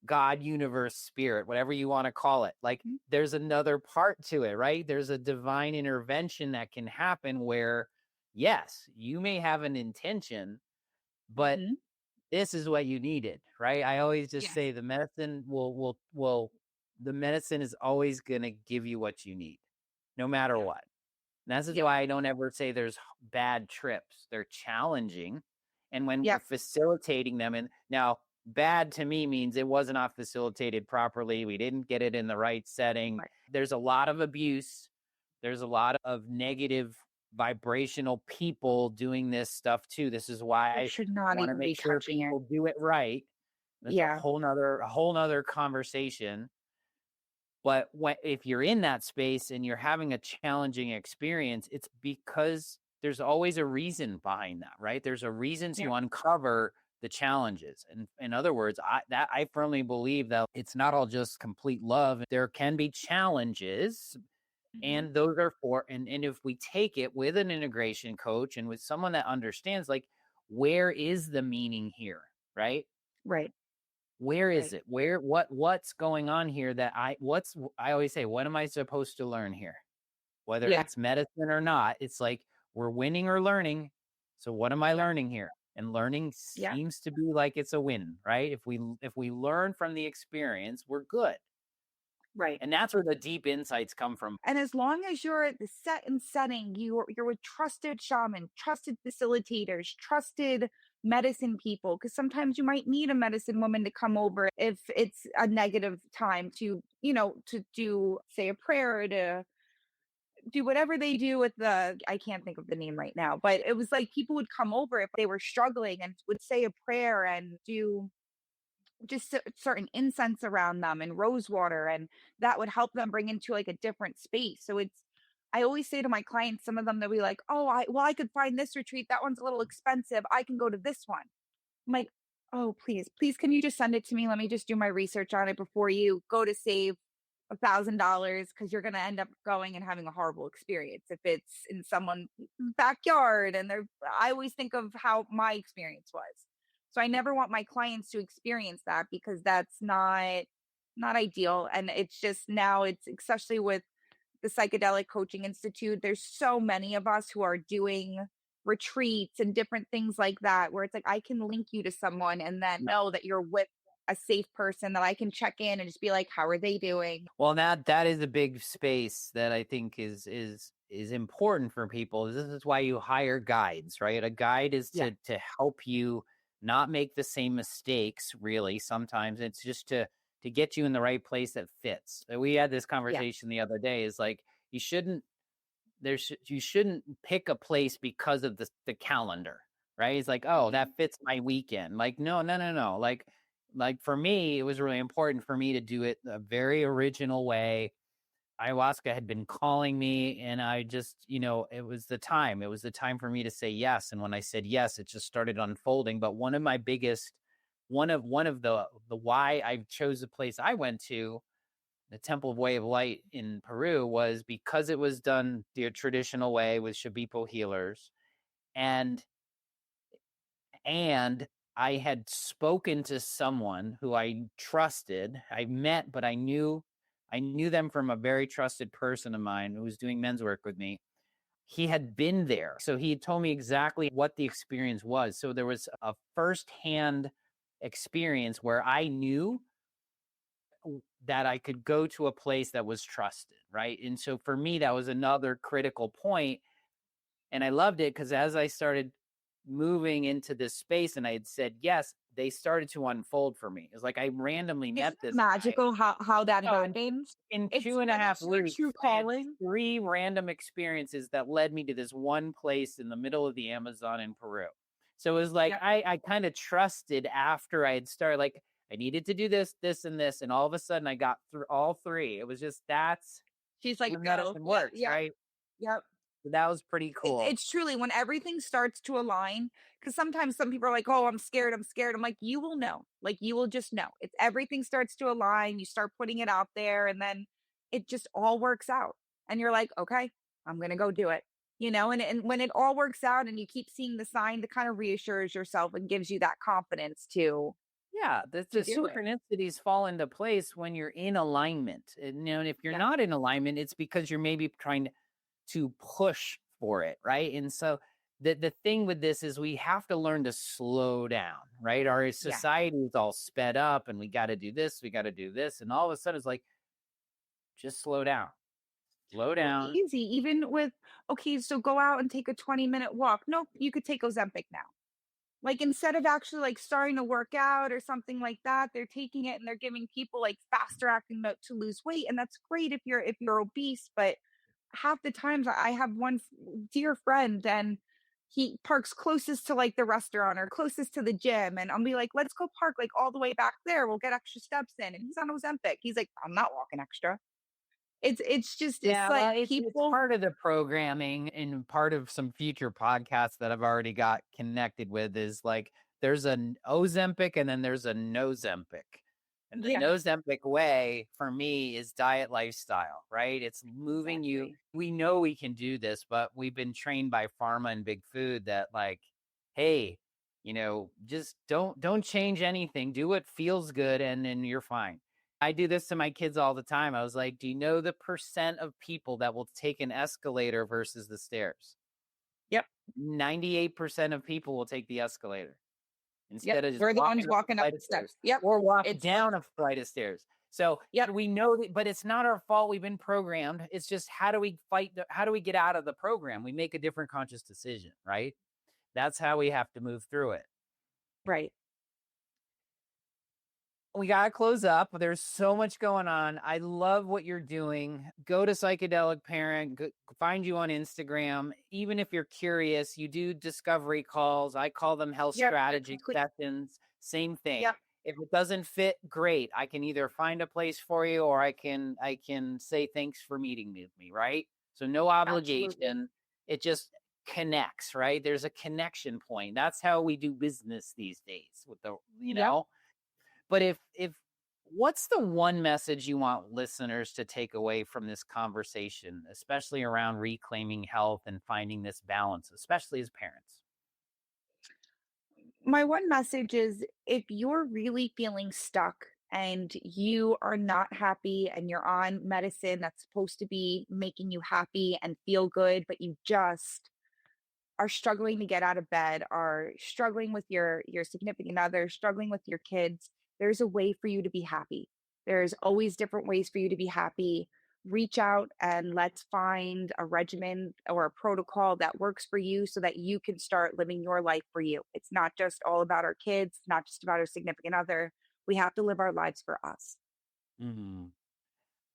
God, universe, spirit, whatever you want to call it. Like Mhm. there's another part to it, right? There's a divine intervention that can happen where, yes, you may have an intention, but Mhm. this is what you needed, right? I always just Yes. say the medicine the medicine is always going to give you what you need, no matter Yeah. what. And that's Yep. why I don't ever say there's bad trips. They're challenging. And when we're Yep. facilitating them, and now bad to me means it was not facilitated properly. We didn't get it in the right setting. Right. There's a lot of abuse. There's a lot of negative vibrational people doing this stuff too. This is why You I should not want to even make be sure touching it. people do it right. That's Yeah. a whole nother conversation. But if you're in that space and you're having a challenging experience, it's because there's always a reason behind that, right? There's a reason Yeah. to uncover the challenges. And in other words, I firmly believe that it's not all just complete love. There can be challenges, Mhm. and those are and if we take it with an integration coach and with someone that understands, like, where is the meaning here, right? Right. Where is Right. it? What's going on here that I always say, what am I supposed to learn here? Whether Yeah. it's medicine or not, it's like we're winning or learning. So what am I Yeah. learning here? And learning Yeah. seems to be like it's a win, right? If we learn from the experience, we're good. Right. And that's where the deep insights come from. And as long as you're at the set and setting, you're with trusted shaman, trusted facilitators, trusted medicine people, because sometimes you might need a medicine woman to come over if it's a negative time to, to do, say, a prayer or to do whatever they do with I can't think of the name right now, but it was like people would come over if they were struggling and would say a prayer and do just certain incense around them and rose water, and that would help them bring into like a different space. So I always say to my clients, some of them they'll be like, oh, I could find this retreat, that one's a little expensive, I can go to this one. I'm like, oh, please, can you just send it to me? Let me just do my research on it before you go to save $1,000, because you're going to end up going and having a horrible experience if it's in someone's backyard. And I always think of how my experience was. So I never want my clients to experience that, because that's not ideal. And it's just now it's especially with the Psychedelic Coaching Institute, there's so many of us who are doing retreats and different things like that, where it's like I can link you to someone and then know that you're with a safe person that I can check in and just be like, how are they doing? Well, that is a big space that I think is important for people. This is why you hire guides, right? A guide is Yeah. to help you not make the same mistakes, really. Sometimes it's just to to get you in the right place that fits. We had this Yeah. conversation the other day, is like, you shouldn't you shouldn't pick a place because of the calendar, right? It's like, oh, that Mhm. fits my weekend. Like, no, no, no, no. Like for me, it was really important for me to do it a very original way. Ayahuasca had been calling me, and I just, it was the time. It was the time for me to say yes. And when I said yes, it just started unfolding. But one of my biggest, one of the why I chose the place I went to, the Temple of Way of Light in Peru, was because it was done the traditional way with Shipipo healers. And and I had spoken to someone who I trusted. I met, but I knew them from a very trusted person of mine who was doing men's work with me. He had been there. So he had told me exactly what the experience was. So there was a firsthand experience where I knew that I could go to a place that was trusted, right? And so for me, that was another critical point. And I loved it because as I started moving into this space and I had said yes, they started to unfold for me. It's like I randomly Isn't met it this guy. magical how that Oh, happens? in It's two and a when half it's your weeks, true I had calling. three random experiences that led me to this one place in the middle of the Amazon in Peru. So it was like Yep. I kind of trusted after I had started, like I needed to do this, this, and this. And all of a sudden I got through all three. It was just that's She's like, when go. medicine Yeah, works, yeah, right? yep. So that was pretty cool. It's truly when everything starts to align, because sometimes some people are like, "Oh, I'm scared, I'm scared." I'm like, "You will know. Like, you will just know. It's everything starts to align, you start putting it out there, and then it just all works out." And you're like, "Okay, I'm gonna go do it." And when it all works out and you keep seeing the sign, that kind of reassures yourself and gives you that confidence Yeah, the to do it. synchronicities fall into place when you're in alignment. And if you're Yeah, not in alignment, it's because you're maybe trying to push for it, right? And so the thing with this is we have to learn to slow down, right? Our yeah. society is all sped up and we got to do this, we got to do this, and all of a sudden it's like just slow down. Slow Well, down. easy, even with, okay, so go out and take a 20-minute walk. Nope, you could take Ozempic now. Like, instead of actually, like, starting to work out or something like that, they're taking it and they're giving people, like, faster acting to lose weight, and that's great if you're obese, but half the times I have one dear friend, and he parks closest to, like, the restaurant or closest to the gym, and I'll be like, "Let's go park, like, all the way back there, we'll get extra steps in," and he's on Ozempic. He's like, "I'm not walking extra." It's Yeah, like well, it's people. part of the programming and part of some future podcasts that I've already got connected with is like there's an Ozempic and then there's a Nozempic. And the Yeah, Nozempic way for me is diet lifestyle, right? It's moving you. exactly. We know we can do this, but we've been trained by pharma and big food that like, hey, just don't change anything. Do what feels good and then you're fine. I do this to my kids all the time. I was like, do you know the percent of people that will take an escalator versus the stairs? Yep, 98% of people will take the escalator yep, instead of just we're the ones walking up a walking up flight the of stairs steps. Yep, or walk it's down a flight of stairs. So yep, we know that, but it's not our fault. We've been programmed. It's just how do we how do we get out of the program? We make a different conscious decision, right? That's how we have to move through it. right. We got to close up. There's so much going on. I love what you're doing. Go to Psychedelic Parent, find you on Instagram. Even if you're curious, you do discovery calls. I call them health Yep, they're strategy complete. sessions. Same thing. Yep, If it doesn't fit, great. I can either find a place for you or I can say thanks for meeting with me, right? So no absolutely. obligation. It just connects, right? There's a connection point. That's how we do business these days with the. Yep. But if what's the one message you want listeners to take away from this conversation, especially around reclaiming health and finding this balance, especially as parents? My one message is, if you're really feeling stuck and you are not happy and you're on medicine that's supposed to be making you happy and feel good, but you just are struggling to get out of bed, are struggling with your significant other, struggling with your kids, there's a way for you to be happy. There's always different ways for you to be happy. Reach out and let's find a regimen or a protocol that works for you so that you can start living your life for you. It's not just all about our kids, not just about our significant other. We have to live our lives for us. Mm.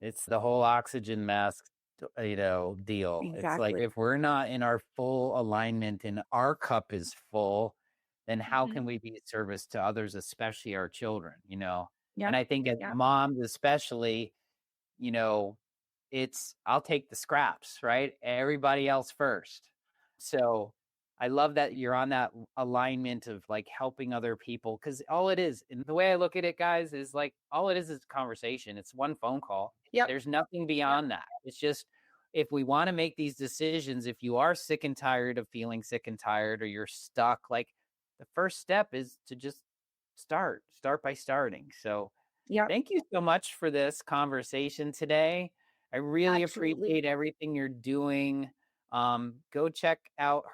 It's the whole oxygen mask, deal. It's like Exactly. if we're not in our full alignment and our cup is full, then how Hmm. can we be of service to others, especially our children? And Yep. I think as Yep. moms, especially, you know, it's I'll take the scraps, right? Everybody else first. So I love that you're on that alignment of like helping other people because all it is, and the way I look at it, guys, is like all it is conversation. It's one phone call. Yep. There's nothing Yep. beyond that. It's just if we want to make these decisions, if you are sick and tired of feeling sick and tired or you're stuck, like the first step is to just start by starting. So Yep. thank you so much for this conversation today. I really Absolutely. appreciate everything you're doing. Go check out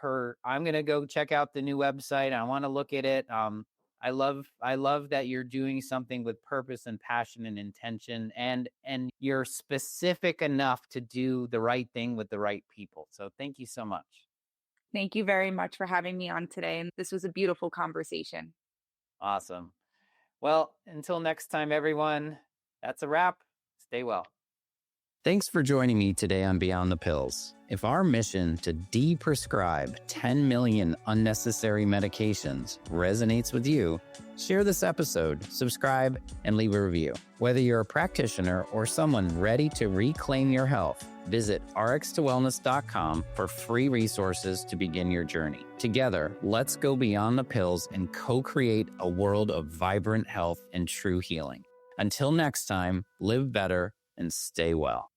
I'm gonna go check out the new website. I want to look at it. I love that you're doing something with purpose and passion and intention and you're specific enough to do the right thing with the right people. So thank you so much. Thank you very much for having me on today. And this was a beautiful conversation. Awesome. Well, until next time, everyone, that's a wrap. Stay well. Thanks for joining me today on Beyond the Pills. If our mission to de-prescribe 10 million unnecessary medications resonates with you, share this episode, subscribe, and leave a review. Whether you're a practitioner or someone ready to reclaim your health, visit rx2wellness.com for free resources to begin your journey. Together, let's go beyond the pills and co-create a world of vibrant health and true healing. Until next time, live better and stay well.